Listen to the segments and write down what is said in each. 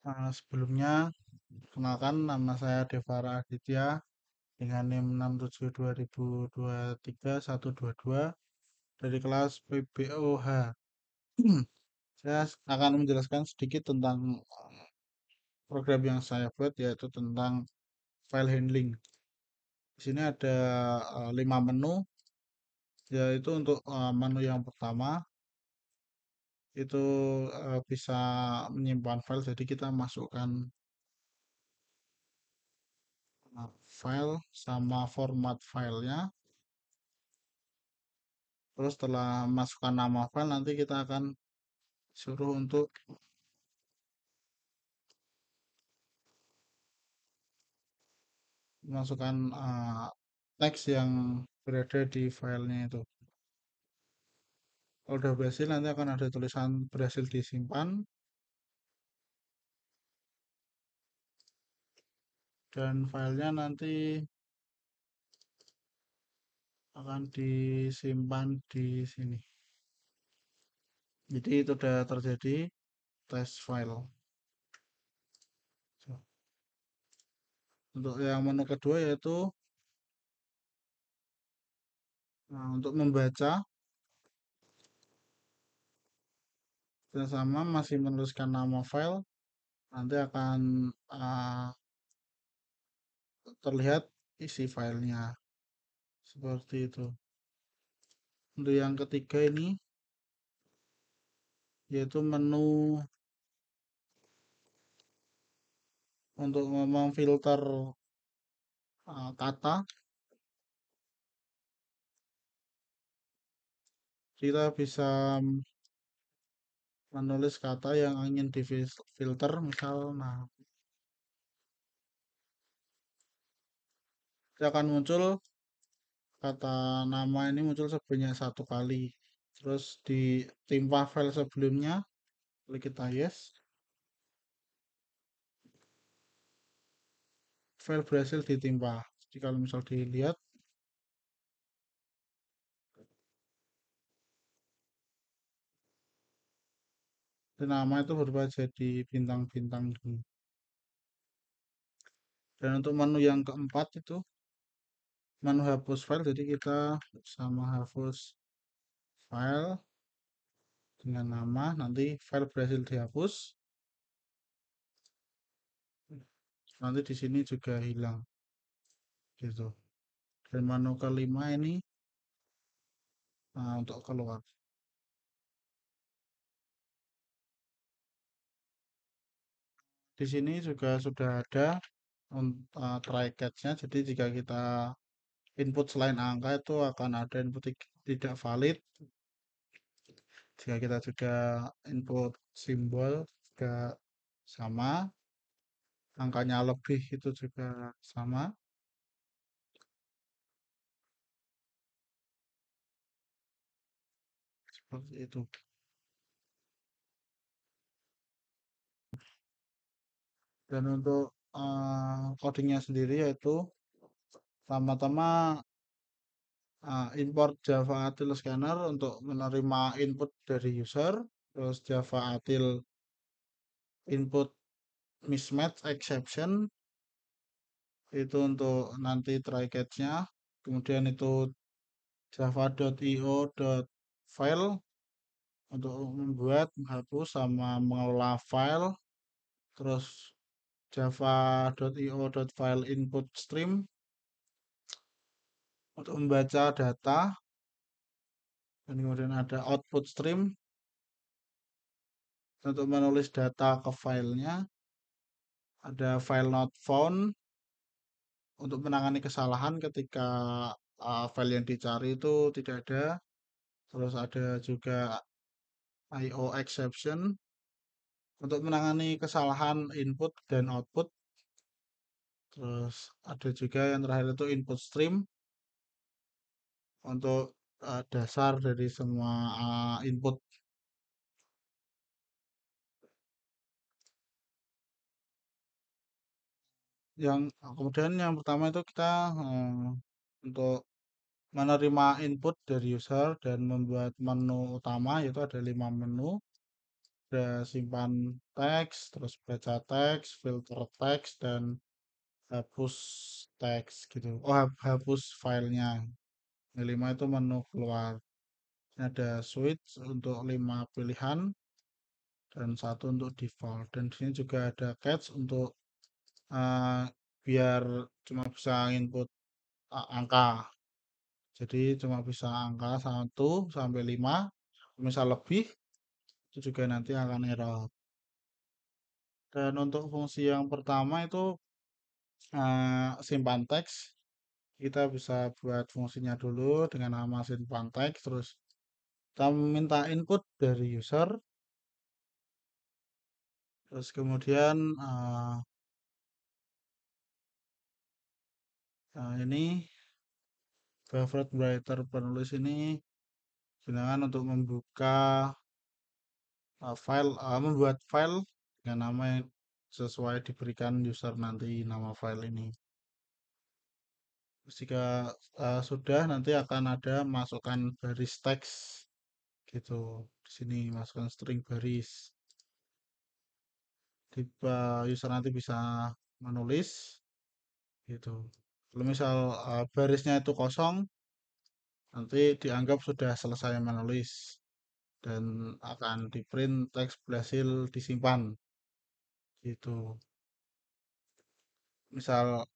Sebelumnya, kenalkan nama saya Devara Aditya dengan NIM 672023 dari kelas PBOH. Saya akan menjelaskan sedikit tentang program yang saya buat, yaitu tentang file handling. Di sini ada 5 menu, yaitu untuk menu yang pertama itu bisa menyimpan file. Jadi kita masukkan file sama format filenya. Terus setelah masukkan nama file, nanti kita akan suruh untuk masukkan teks yang berada di filenya itu. Kalau udah berhasil, nanti akan ada tulisan berhasil disimpan, dan filenya nanti akan disimpan di sini. Jadi itu sudah terjadi test file. Untuk yang menu kedua yaitu untuk membaca, dan sama masih menuliskan nama file, nanti akan terlihat isi filenya seperti itu. Untuk yang ketiga ini yaitu menu untuk memfilter kata. Kita bisa menulis kata yang ingin difilter, misal, akan muncul kata nama ini muncul sebanyak 1 kali. Terus ditimpa file sebelumnya, klik kita yes. File berhasil ditimpa. Jadi kalau misal dilihat, nama itu berubah jadi bintang-bintang. Dan untuk menu yang keempat itu menu hapus file. Jadi kita sama hapus file dengan nama, nanti file berhasil dihapus. Nanti di sini juga hilang gitu. Dan menu kelima ini untuk keluar. Di sini juga sudah ada try catch-nya. Jadi jika kita input selain angka, itu akan ada input tidak valid. Jika kita juga input simbol juga sama, angkanya lebih itu juga sama. Seperti itu. Dan untuk codingnya sendiri yaitu pertama-tama import Java Util Scanner untuk menerima input dari user. Terus Java Util input mismatch exception itu untuk nanti try catch-nya. Kemudian itu java.io.file untuk membuat, menghapus, sama mengelola file. Terus java.io.file input stream untuk membaca data, dan kemudian ada output stream untuk menulis data ke filenya. Ada file not found untuk menangani kesalahan ketika file yang dicari itu tidak ada. Terus ada juga IO exception untuk menangani kesalahan input dan output. Terus ada juga yang terakhir itu input stream untuk dasar dari semua input. Yang kemudian yang pertama itu kita untuk menerima input dari user dan membuat menu utama, yaitu ada 5 menu. ada simpan teks, terus baca teks, filter teks, dan hapus teks gitu. Oh, hapus filenya. Yang 5 itu menu keluar. Ini ada switch untuk 5 pilihan dan satu untuk default. Dan di sini juga ada catch untuk eh, biar cuma bisa input angka. Jadi cuma bisa angka 1 sampai 5. Misal lebih, itu juga nanti akan error. Dan untuk fungsi yang pertama itu simpan teks. Kita bisa buat fungsinya dulu dengan nama simpan teks. Terus kita minta input dari user. Terus kemudian ini favorite writer penulis ini gunakan untuk membuka membuat file dengan nama yang sesuai diberikan user nanti nama file ini. Jika sudah nanti akan ada masukkan baris teks gitu. Di sini masukkan string baris. Tiba user nanti bisa menulis gitu. Kalau misal barisnya itu kosong, nanti dianggap sudah selesai menulis dan akan di print teks berhasil disimpan gitu. Misal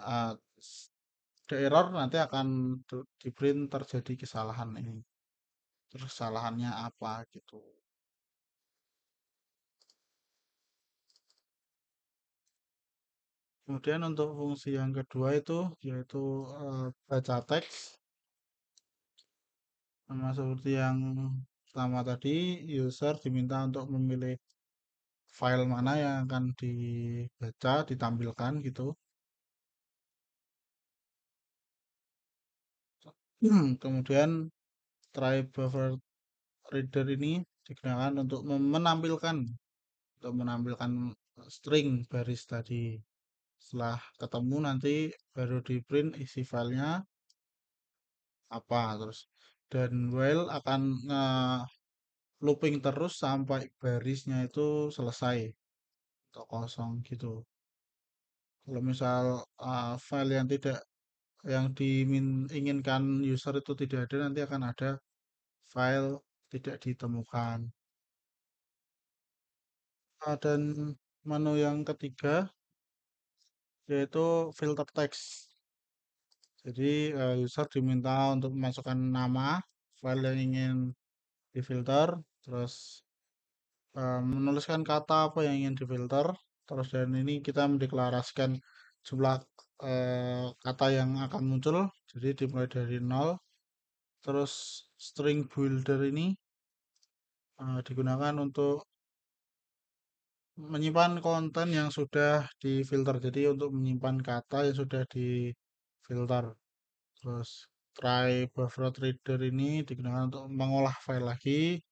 uh, ada error nanti akan di print terjadi kesalahan ini. Terus kesalahannya apa gitu. Kemudian untuk fungsi yang kedua itu yaitu baca teks. Sama seperti yang pertama tadi, user diminta untuk memilih file mana yang akan dibaca, ditampilkan gitu. Kemudian try buffer reader ini digunakan untuk menampilkan string baris tadi. Setelah ketemu nanti baru di print isi filenya apa terus. Dan while akan looping terus sampai barisnya itu selesai atau kosong gitu. Kalau misal file yang diinginkan user itu tidak ada, nanti akan ada file tidak ditemukan. Dan menu yang ketiga yaitu filter text. Jadi user diminta untuk memasukkan nama file yang ingin difilter, terus menuliskan kata apa yang ingin difilter, terus dan ini kita mendeklarasikan jumlah kata yang akan muncul, jadi dimulai dari 0. Terus string builder ini digunakan untuk menyimpan konten yang sudah difilter, jadi untuk menyimpan kata yang sudah difilter. Terus try buffer reader ini digunakan untuk mengolah file lagi,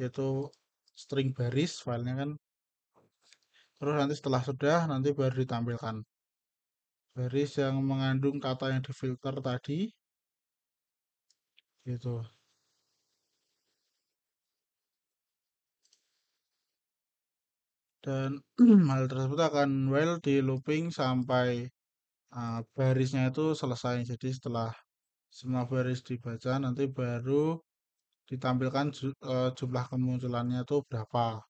yaitu string baris filenya kan. Terus nanti setelah sudah nanti baru ditampilkan baris yang mengandung kata yang difilter tadi gitu. Dan hal tersebut akan while di looping sampai barisnya itu selesai. Jadi setelah semua baris dibaca nanti baru ditampilkan jumlah kemunculannya itu berapa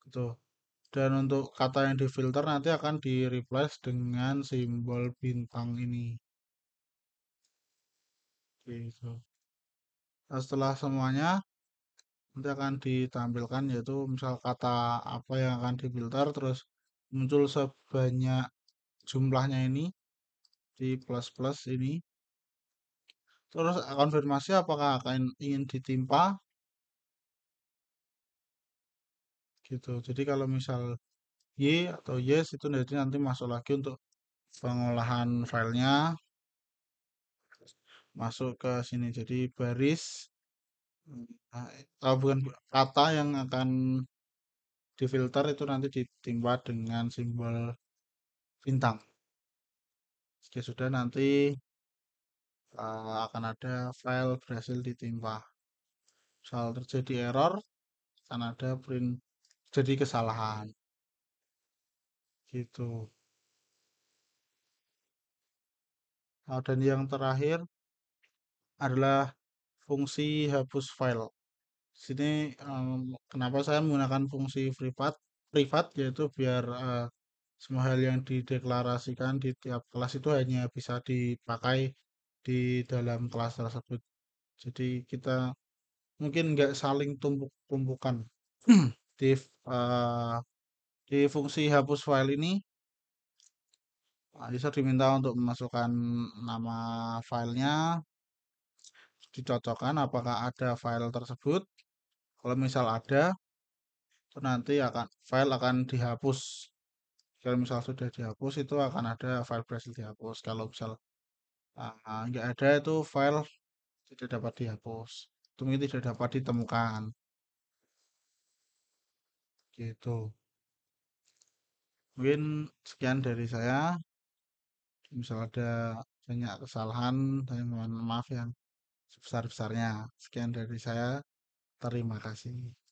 gitu. Dan untuk kata yang difilter nanti akan di replace dengan simbol bintang ini gitu. Nah, setelah semuanya nanti akan ditampilkan yaitu misal kata apa yang akan difilter terus muncul sebanyak jumlahnya ini di plus plus ini. Terus konfirmasi apakah akan ingin ditimpa gitu. Jadi kalau misal Y atau yes itu nanti masuk lagi untuk pengolahan filenya masuk ke sini. Jadi baris bukan kata yang akan difilter itu nanti ditimpa dengan simbol bintang. Jika sudah nanti akan ada file berhasil ditimpa. Soal terjadi error, akan ada print jadi kesalahan gitu. Dan yang terakhir adalah fungsi hapus file. Sini kenapa saya menggunakan fungsi privat privat yaitu biar semua hal yang dideklarasikan di tiap kelas itu hanya bisa dipakai di dalam kelas tersebut. Jadi kita mungkin nggak saling tumpuk-tumpukan. Di, eh, di fungsi hapus file ini, user diminta untuk memasukkan nama filenya, dicocokkan apakah ada file tersebut. Kalau misal ada, itu nanti file akan dihapus. Kalau misal sudah dihapus, itu akan ada file berhasil dihapus. Kalau misal nggak ada, itu file tidak dapat dihapus. Itu mungkin tidak dapat ditemukan. Gitu. Mungkin sekian dari saya. Misal ada banyak kesalahan, saya mohon maaf yang sebesar-besarnya. Sekian dari saya. Terima kasih.